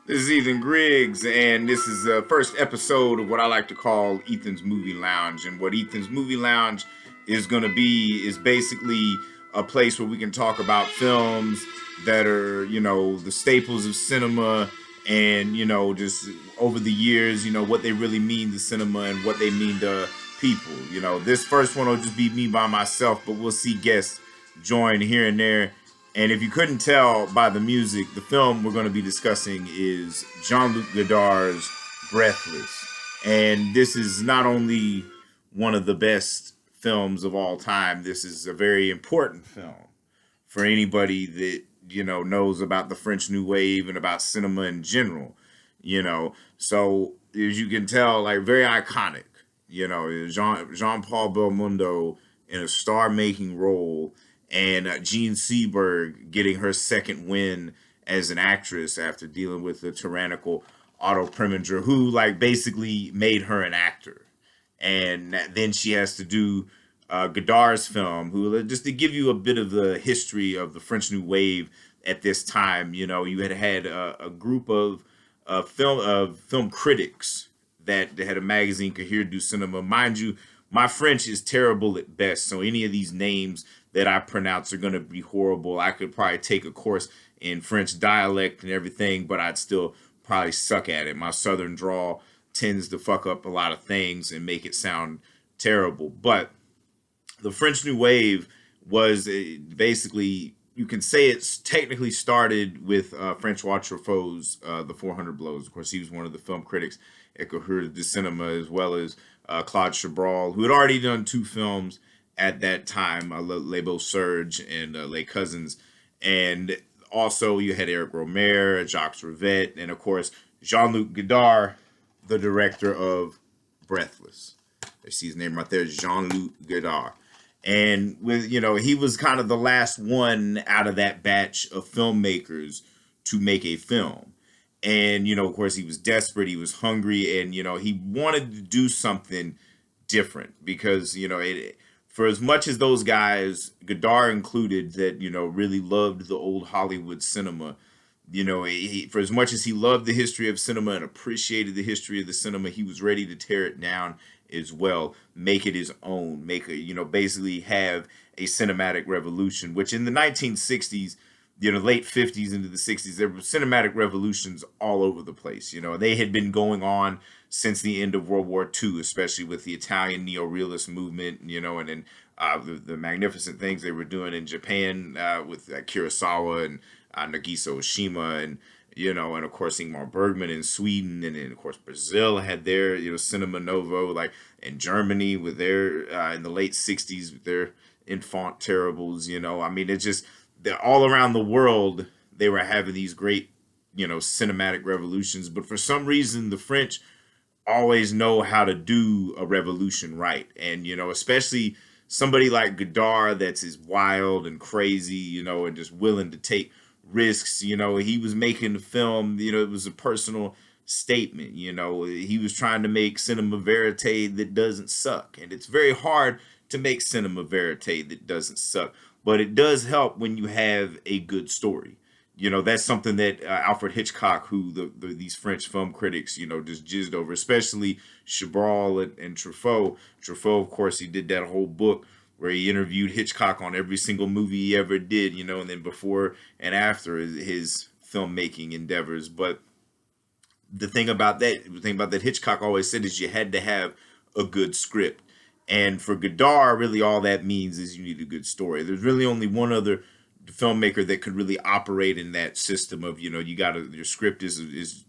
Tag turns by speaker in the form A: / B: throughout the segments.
A: This is Ethan Griggs, and this is the first episode of what I like to call Ethan's Movie Lounge. And what Ethan's Movie Lounge is going to be is basically a place where we can talk about films that are, the staples of cinema and, just over the years, what they really mean to cinema and what they mean to people. This first one will just be me by myself, but we'll see guests join here and there. And if you couldn't tell by the music, the film we're going to be discussing is Jean Luc Godard's Breathless. And this is not only one of the best films of all time, this is a very important film for anybody that, knows about the French New Wave and about cinema in general, So, as you can tell, like, very iconic, Jean Paul Belmondo in a star making role, and Jean Seberg getting her second win as an actress after dealing with the tyrannical Otto Preminger, who like basically made her an actor, and then she has to do Godard's film, who just to give you a bit of the history of the French New Wave at this time. You had a group of film critics that had a magazine, Cahiers du Cinema. Mind you, my French is terrible at best, so any of these names that I pronounce are going to be horrible. I could probably take a course in French dialect and everything, but I'd still probably suck at it. My southern drawl tends to fuck up a lot of things and make it sound terrible. But the French New Wave was basically, you can say it's technically started with Francois Truffaut's The 400 Blows. Of course, he was one of the film critics at Cahiers du Cinema, as well as Claude Chabrol, who had already done two films at that time, Les Beaux Serge and Les Cousins. And also you had Eric Romer, Jacques Rivette, and of course, Jean Luc Godard, the director of Breathless. I see his name right there, Jean Luc Godard. And with he was kind of the last one out of that batch of filmmakers to make a film. And of course, he was desperate, he was hungry, and he wanted to do something different because for as much as those guys, Godard included, that really loved the old Hollywood cinema, for as much as he loved the history of cinema and appreciated the history of the cinema, he was ready to tear it down as well, make it his own, make a basically have a cinematic revolution. Which in the 1960s, late 50s into the 60s, there were cinematic revolutions all over the place. They had been going on since the end of World War II, especially with the Italian neo-realist movement, and then the magnificent things they were doing in Japan with Kurosawa and Nagisa Oshima, and of course Ingmar Bergman in Sweden, and then of course Brazil had their cinema novo, like in Germany with their in the late 60s with their enfant terribles. I mean, it's just all around the world they were having these great cinematic revolutions, but for some reason the French always know how to do a revolution right. And especially somebody like Godard that's as wild and crazy, and just willing to take risks. He was making the film, it was a personal statement. He was trying to make cinema verite that doesn't suck, and it's very hard to make cinema verite that doesn't suck, but it does help when you have a good story. That's something that Alfred Hitchcock, who these French film critics, just jizzed over, especially Chabrol and Truffaut. Truffaut, of course, he did that whole book where he interviewed Hitchcock on every single movie he ever did, and then before and after his filmmaking endeavors. But the thing about that Hitchcock always said is you had to have a good script. And for Godard, really all that means is you need a good story. There's really only one other filmmaker that could really operate in that system of you got your script is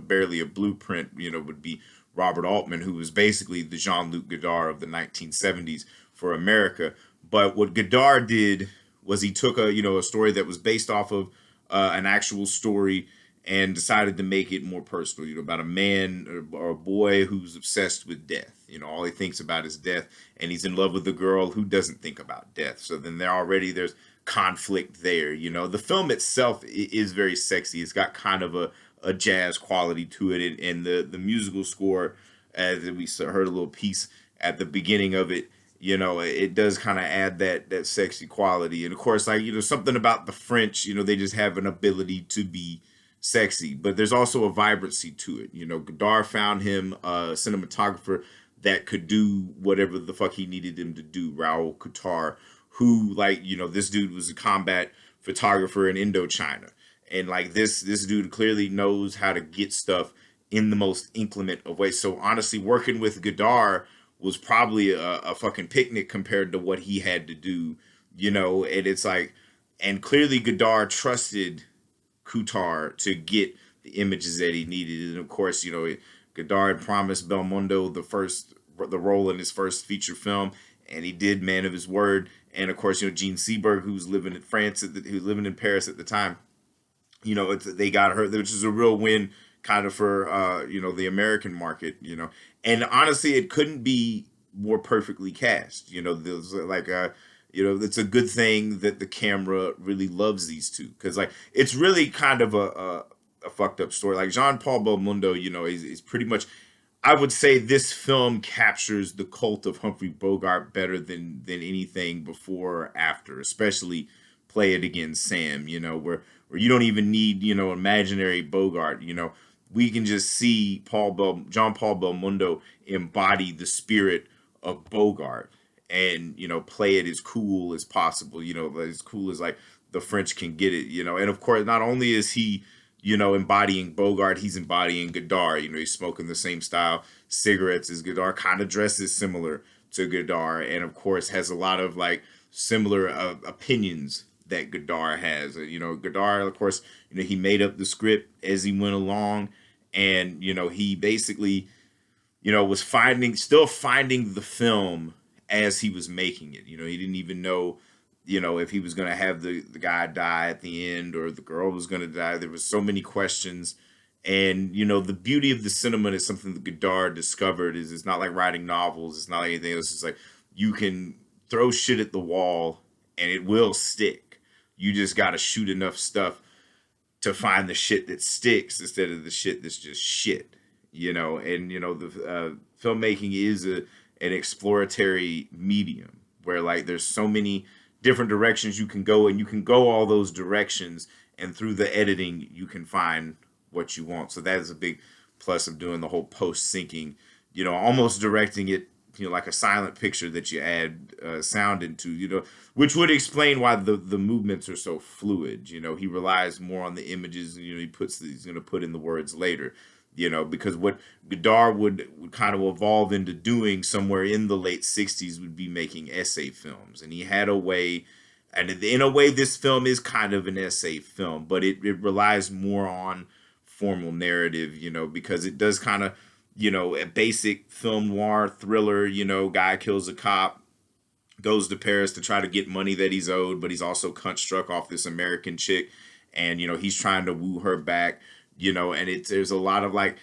A: barely a blueprint, would be Robert Altman, who was basically the Jean-Luc Godard of the 1970s for America. But what Godard did was he took a story that was based off of an actual story and decided to make it more personal, about a man or a boy who's obsessed with death. All he thinks about is death, and he's in love with a girl who doesn't think about death. So then there's conflict there. The film itself is very sexy. It's got kind of a jazz quality to it, and the musical score, as we heard a little piece at the beginning of it, it does kind of add that sexy quality. And of course, like something about the French, they just have an ability to be sexy, but there's also a vibrancy to it. You know, Godard found him a cinematographer that could do whatever the fuck he needed him to do. Raoul Qatar, who, like, you know, this dude was a combat photographer in Indochina, and like this dude clearly knows how to get stuff in the most inclement of ways. So honestly, working with Godard was probably a fucking picnic compared to what he had to do, you know. And it's like, and clearly Godard trusted Qatar to get the images that he needed. And of course, you know, Godard promised Belmondo the role in his first feature film, and he did, man of his word. And of course, you know, Jean Seberg, who's living in France, who's living in Paris at the time, you know, they got her, which is a real win kind of for, you know, the American market, you know. And honestly, it couldn't be more perfectly cast. You know, there's like, you know, it's a good thing that the camera really loves these two, because like it's really kind of a fucked up story. Like Jean-Paul Belmondo, you know, is pretty much, I would say this film captures the cult of Humphrey Bogart better than anything before or after, especially Play It Again, Sam, you know, where you don't even need, you know, imaginary Bogart, you know. We can just see Jean-Paul Belmondo embody the spirit of Bogart, and, you know, play it as cool as possible, you know, as cool as like the French can get it, you know. And of course, not only is he, you know, embodying Bogart, he's embodying Godard. You know, he's smoking the same style cigarettes as Godard, kind of dresses similar to Godard, and of course has a lot of like similar opinions that Godard has. You know, Godard, of course, you know, he made up the script as he went along, and, you know, he basically, you know, was still finding the film as he was making it. You know, he didn't even know, you know, if he was going to have the guy die at the end or the girl was going to die. There was so many questions. And, you know, the beauty of the cinema is something that Godard discovered is it's not like writing novels. It's not like anything else. It's like you can throw shit at the wall and it will stick. You just got to shoot enough stuff to find the shit that sticks instead of the shit that's just shit, you know. And, you know, the filmmaking is an exploratory medium where like there's so many different directions you can go, and you can go all those directions, and through the editing you can find what you want. So that is a big plus of doing the whole post syncing, you know, almost directing it, you know, like a silent picture that you add sound into, you know, which would explain why the movements are so fluid. You know, he relies more on the images, and, you know, he's going to put in the words later, you know, because what Godard would kind of evolve into doing somewhere in the late 60s would be making essay films. And he had a way, and in a way this film is kind of an essay film, but it relies more on formal narrative, you know, because it does kind of, you know, a basic film noir thriller, you know, guy kills a cop, goes to Paris to try to get money that he's owed, but he's also cunt struck off this American chick, and, you know, he's trying to woo her back, you know. And there's a lot of like,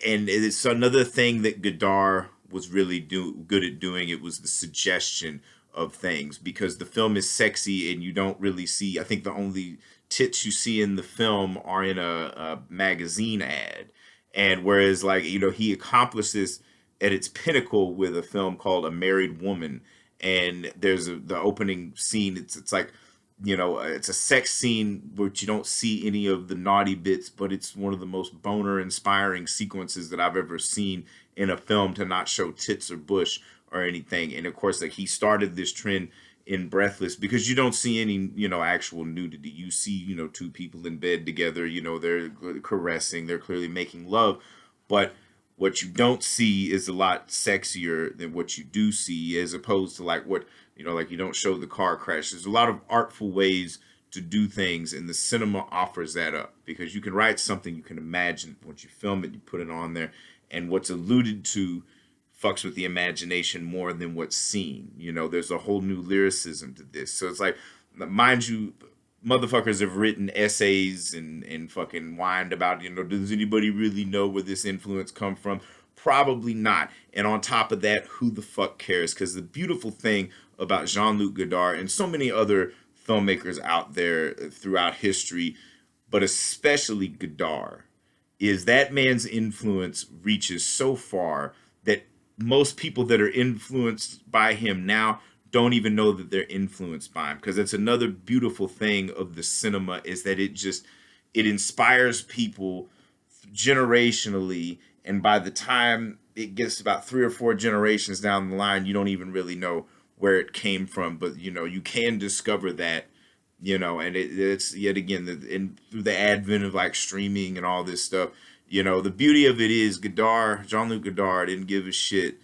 A: and it's another thing that Godard was really good at doing. It was the suggestion of things, because the film is sexy and you don't really see, I think the only tits you see in the film are in a magazine ad. And whereas, like, you know, he accomplished this at its pinnacle with a film called A Married Woman. And there's the opening scene. It's like, you know, it's a sex scene which you don't see any of the naughty bits, but it's one of the most boner inspiring sequences that I've ever seen in a film, to not show tits or bush or anything. And of course, like, he started this trend in Breathless, because you don't see any, you know, actual nudity. You see, you know, two people in bed together, you know, they're caressing, they're clearly making love, but what you don't see is a lot sexier than what you do see, as opposed to like what, you know, like, you don't show the car crash. There's a lot of artful ways to do things, and the cinema offers that up, because you can write something you can imagine. Once you film it, you put it on there, and what's alluded to fucks with the imagination more than what's seen. You know, there's a whole new lyricism to this. So it's like, mind you, motherfuckers have written essays and fucking whined about, you know, does anybody really know where this influence come from? Probably not. And on top of that, who the fuck cares? Because the beautiful thing about Jean Luc Godard and so many other filmmakers out there throughout history, but especially Godard, is that man's influence reaches so far that most people that are influenced by him now don't even know that they're influenced by him. Because that's another beautiful thing of the cinema, is that it inspires people generationally, and by the time it gets about 3 or 4 generations down the line, you don't even really know where it came from, but you can discover that, and it's yet again through the advent of like streaming and all this stuff. The beauty of it is Godard, Jean Luc Godard, didn't give a shit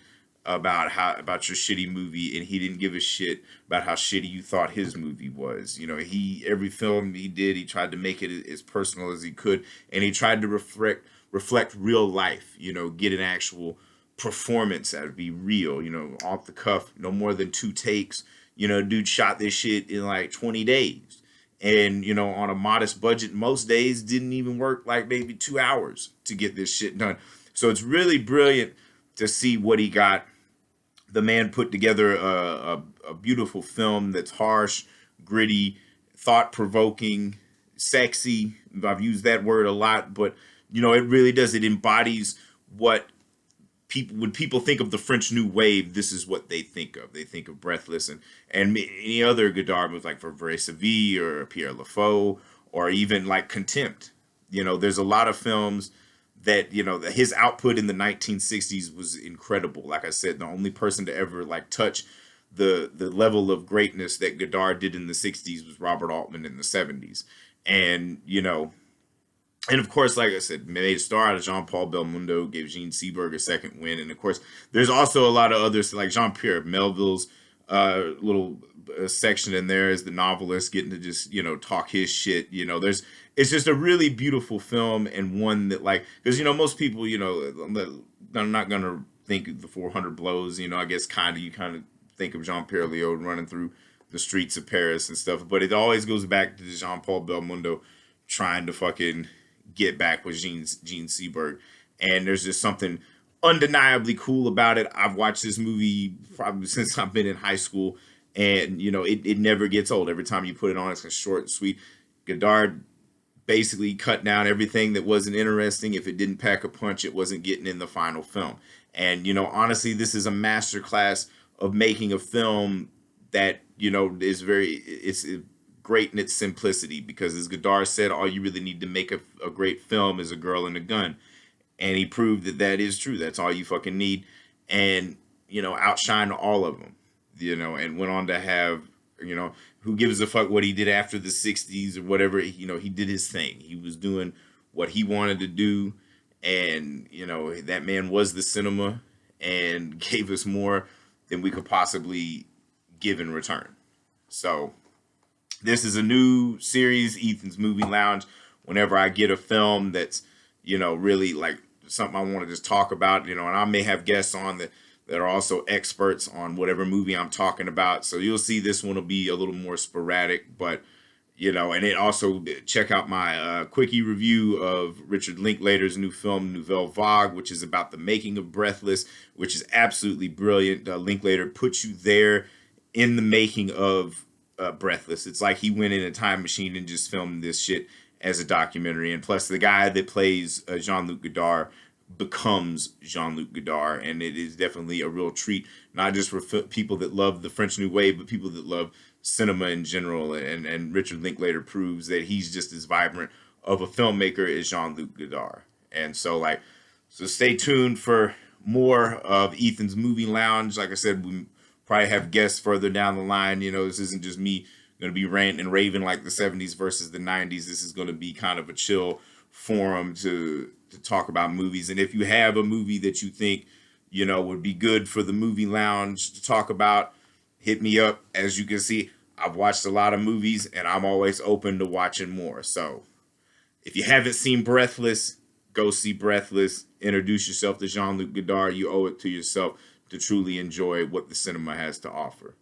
A: about your shitty movie, and he didn't give a shit about how shitty you thought his movie was. He every film he did, he tried to make it as personal as he could, and he tried to reflect real life. Get an actual performance that would be real. Off the cuff, no more than 2 takes. Dude shot this shit in like 20 days, and on a modest budget. Most days didn't even work like maybe 2 hours to get this shit done. So it's really brilliant to see what he got. The man put together a beautiful film that's harsh, gritty, thought-provoking, sexy. I've used that word a lot, but it really does. It embodies what when people think of the French New Wave, this is what they think of. They think of Breathless and any other Godard movies like for Breathless or Pierre Lafaux, or even like Contempt. There's a lot of films that his output in the 1960s was incredible. Like I said, the only person to ever like touch the level of greatness that Godard did in the 60s was Robert Altman in the 70s. And and of course, like I said, made a star out of Jean-Paul Belmondo, gave Jean Seberg a second win. And of course, there's also a lot of others like Jean-Pierre Melville's little section in there as the novelist getting to just talk his shit. It's just a really beautiful film, and one that because most people I'm not gonna think of the 400 blows. I guess you kind of think of Jean-Pierre Léaud running through the streets of Paris and stuff, but it always goes back to Jean-Paul Belmondo trying to fucking get back with Jean Seberg. And there's just something undeniably cool about it. I've watched this movie probably since I've been in high school, and it never gets old. Every time you put it on, it's short and sweet. Godard basically cut down everything that wasn't interesting. If it didn't pack a punch, it wasn't getting in the final film. And honestly, this is a masterclass of making a film that is it's great in its simplicity, because as Godard said, all you really need to make a great film is a girl and a gun. And he proved that is true. That's all you fucking need. And, outshined all of them, and went on to have, who gives a fuck what he did after the 60s or whatever. He did his thing. He was doing what he wanted to do. And, that man was the cinema and gave us more than we could possibly give in return. So this is a new series, Ethan's Movie Lounge. Whenever I get a film that's, really like something I want to just talk about, and I may have guests on that are also experts on whatever movie I'm talking about. So you'll see this one will be a little more sporadic, but, and it also check out my quickie review of Richard Linklater's new film, Nouvelle Vague, which is about the making of Breathless, which is absolutely brilliant. Linklater puts you there in the making of Breathless. It's like he went in a time machine and just filmed this shit as a documentary. And plus, the guy that plays Jean Luc Godard becomes Jean Luc Godard, and it is definitely a real treat, not just for people that love the French New Wave, but people that love cinema in general. And Richard Linklater proves that he's just as vibrant of a filmmaker as Jean Luc Godard. And so stay tuned for more of Ethan's Movie Lounge. Like I said, we probably have guests further down the line. This isn't just me going to be ranting and raving like the 70s versus the 90s. This is going to be kind of a chill forum to talk about movies. And if you have a movie that you think, would be good for the Movie Lounge to talk about, hit me up. As you can see, I've watched a lot of movies, and I'm always open to watching more. So if you haven't seen Breathless, go see Breathless. Introduce yourself to Jean Luc Godard. You owe it to yourself to truly enjoy what the cinema has to offer.